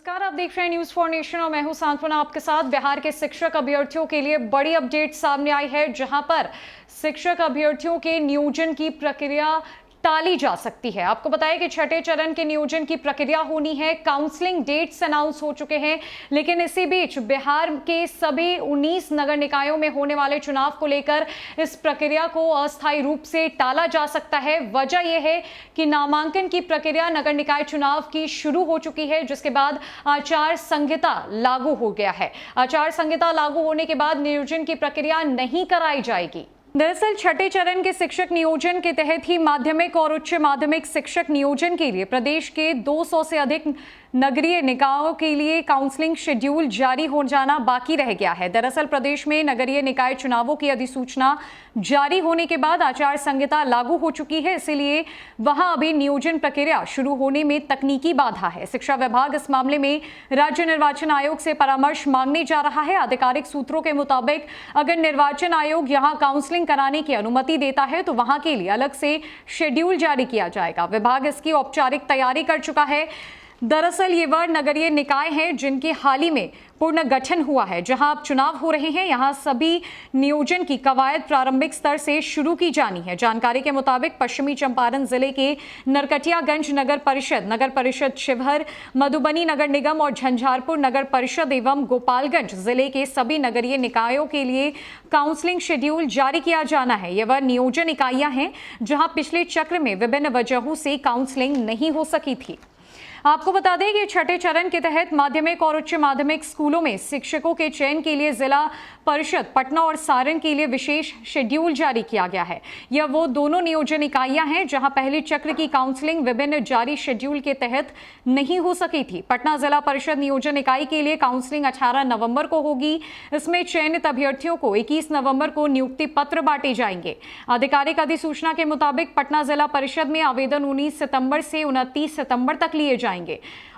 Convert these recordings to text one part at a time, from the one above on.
नमस्कार, आप देख रहे हैं न्यूज फॉर नेशन और मैं हूं सांत्वना आपके साथ। बिहार के शिक्षक अभ्यर्थियों के लिए बड़ी अपडेट सामने आई है, जहां पर शिक्षक अभ्यर्थियों के नियोजन की प्रक्रिया टाली जा सकती है। आपको बताया कि छठे चरण के नियोजन की प्रक्रिया होनी है। काउंसलिंग डेट्स अनाउंस हो चुके हैं, लेकिन इसी बीच बिहार के सभी 19 नगर निकायों में होने वाले चुनाव को लेकर इस प्रक्रिया को अस्थायी रूप से टाला जा सकता है। वजह यह है कि नामांकन की प्रक्रिया नगर निकाय चुनाव की शुरू हो चुकी है, जिसके बाद आचार संहिता लागू हो गया है। आचार संहिता लागू होने के बाद नियोजन की प्रक्रिया नहीं कराई जाएगी। दरअसल छठे चरण के शिक्षक नियोजन के तहत ही माध्यमिक और उच्च माध्यमिक शिक्षक नियोजन के लिए प्रदेश के 200 से अधिक नगरीय निकायों के लिए काउंसलिंग शेड्यूल जारी हो जाना बाकी रह गया है। दरअसल प्रदेश में नगरीय निकाय चुनावों की अधिसूचना जारी होने के बाद आचार संहिता लागू हो चुकी है, इसीलिए वहां अभी नियोजन प्रक्रिया शुरू होने में तकनीकी बाधा है। शिक्षा विभाग इस मामले में राज्य निर्वाचन आयोग से परामर्श मांगने जा रहा है। आधिकारिक सूत्रों के मुताबिक अगर निर्वाचन आयोग यहां काउंसलिंग कराने की अनुमति देता है तो वहां के लिए अलग से शेड्यूल जारी किया जाएगा। विभाग इसकी औपचारिक तैयारी कर चुका है। दरअसल ये वह नगरीय निकाय हैं जिनके हाल ही में पूर्ण गठन हुआ है, जहां अब चुनाव हो रहे हैं। यहां सभी नियोजन की कवायद प्रारंभिक स्तर से शुरू की जानी है। जानकारी के मुताबिक पश्चिमी चंपारण जिले के नरकटियागंज नगर परिषद शिवहर, मधुबनी नगर निगम और झंझारपुर नगर परिषद एवं गोपालगंज जिले के सभी नगरीय निकायों के लिए काउंसलिंग शेड्यूल जारी किया जाना है। यह वह नियोजन इकाइयां हैं जहां पिछले चक्र में विभिन्न वजहों से काउंसलिंग नहीं हो सकी थी। आपको बता दें कि छठे चरण के तहत माध्यमिक और उच्च माध्यमिक स्कूलों में शिक्षकों के चयन के लिए जिला परिषद पटना और सारण के लिए विशेष शेड्यूल जारी किया गया है। यह वो दोनों नियोजन इकाइयां हैं जहां पहले चक्र की काउंसलिंग विभिन्न जारी शेड्यूल के तहत नहीं हो सकी थी। पटना जिला परिषद नियोजन इकाई के लिए काउंसलिंग 18 नवंबर को होगी। इसमें चयनित अभ्यर्थियों को 21 नवंबर को नियुक्ति पत्र बांटे जाएंगे। आधिकारिक अधिसूचना के मुताबिक पटना जिला परिषद में आवेदन 19 सितंबर से 29 सितंबर तक लिए जाएंगे।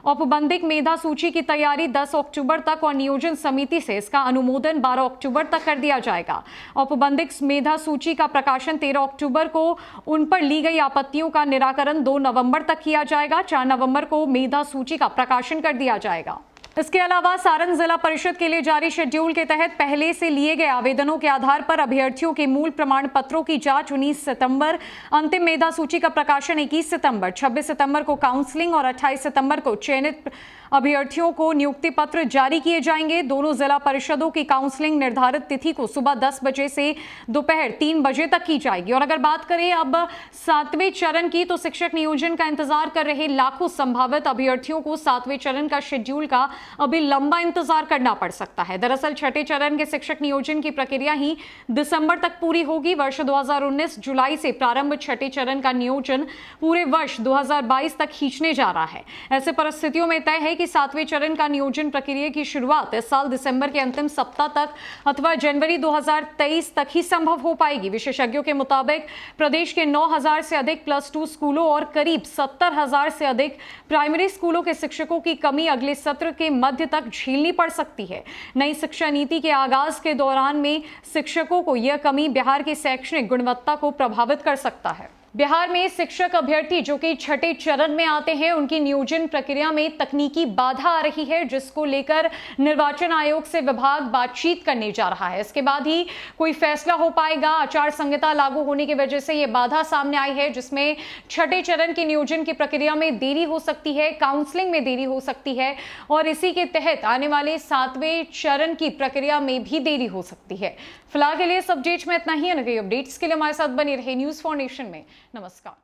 औपबंधिक मेधा सूची की तैयारी 10 अक्टूबर तक और नियोजन समिति से इसका अनुमोदन 12 अक्टूबर तक कर दिया जाएगा। औपबंधिक मेधा सूची का प्रकाशन 13 अक्टूबर को, उन पर ली गई आपत्तियों का निराकरण 2 नवंबर तक किया जाएगा। 4 नवंबर को मेधा सूची का प्रकाशन कर दिया जाएगा। इसके अलावा सारण जिला परिषद के लिए जारी शेड्यूल के तहत पहले से लिए गए आवेदनों के आधार पर अभ्यर्थियों के मूल प्रमाण पत्रों की जांच 19 सितंबर, अंतिम मेधा सूची का प्रकाशन 21 सितंबर, 26 सितंबर को काउंसलिंग और 28 सितंबर को चयनित अभ्यर्थियों को नियुक्ति पत्र जारी किए जाएंगे। दोनों जिला परिषदों की काउंसलिंग निर्धारित तिथि को सुबह 10 बजे से दोपहर 3 बजे तक की जाएगी। और अगर बात करें अब 7वें चरण की, तो शिक्षक नियोजन का इंतजार कर रहे लाखों संभावित अभ्यर्थियों को 7वें चरण का शेड्यूल का अभी लंबा इंतजार करना पड़ सकता है। दरअसल छठे चरण के शिक्षक नियोजन की प्रक्रिया ही दिसंबर तक पूरी होगी। वर्ष 2019 जुलाई से प्रारंभ छठे चरण का नियोजन पूरे वर्ष 2022 तक खींचने जा रहा है। ऐसे परिस्थितियों में तय है कि 7वें चरण का नियोजन प्रक्रिया की शुरुआत इस साल दिसंबर के अंतिम सप्ताह तक अथवा जनवरी 2023 तक ही संभव हो पाएगी। विशेषज्ञों के मुताबिक प्रदेश के 9,000 से अधिक +2 स्कूलों और करीब 70,000 से अधिक प्राइमरी स्कूलों के शिक्षकों की कमी अगले सत्र के मध्य तक झेलनी पड़ सकती है। नई शिक्षा नीति के आगाज के दौरान में शिक्षकों को यह कमी बिहार की शैक्षणिक गुणवत्ता को प्रभावित कर सकता है। बिहार में शिक्षक अभ्यर्थी जो कि छठे चरण में आते हैं, उनकी नियोजन प्रक्रिया में तकनीकी बाधा आ रही है, जिसको लेकर निर्वाचन आयोग से विभाग बातचीत करने जा रहा है। इसके बाद ही कोई फैसला हो पाएगा। आचार संहिता लागू होने की वजह से यह बाधा सामने आई है, जिसमें छठे चरण की नियोजन की प्रक्रिया में देरी हो सकती है, काउंसलिंग में देरी हो सकती है और इसी के तहत आने वाले 7वें चरण की प्रक्रिया में भी देरी हो सकती है। फिलहाल के लिए इस अपडेट में इतना ही। नई अपडेट्स के लिए हमारे साथ बने रहे न्यूज फॉर नेशन में। नमस्कार।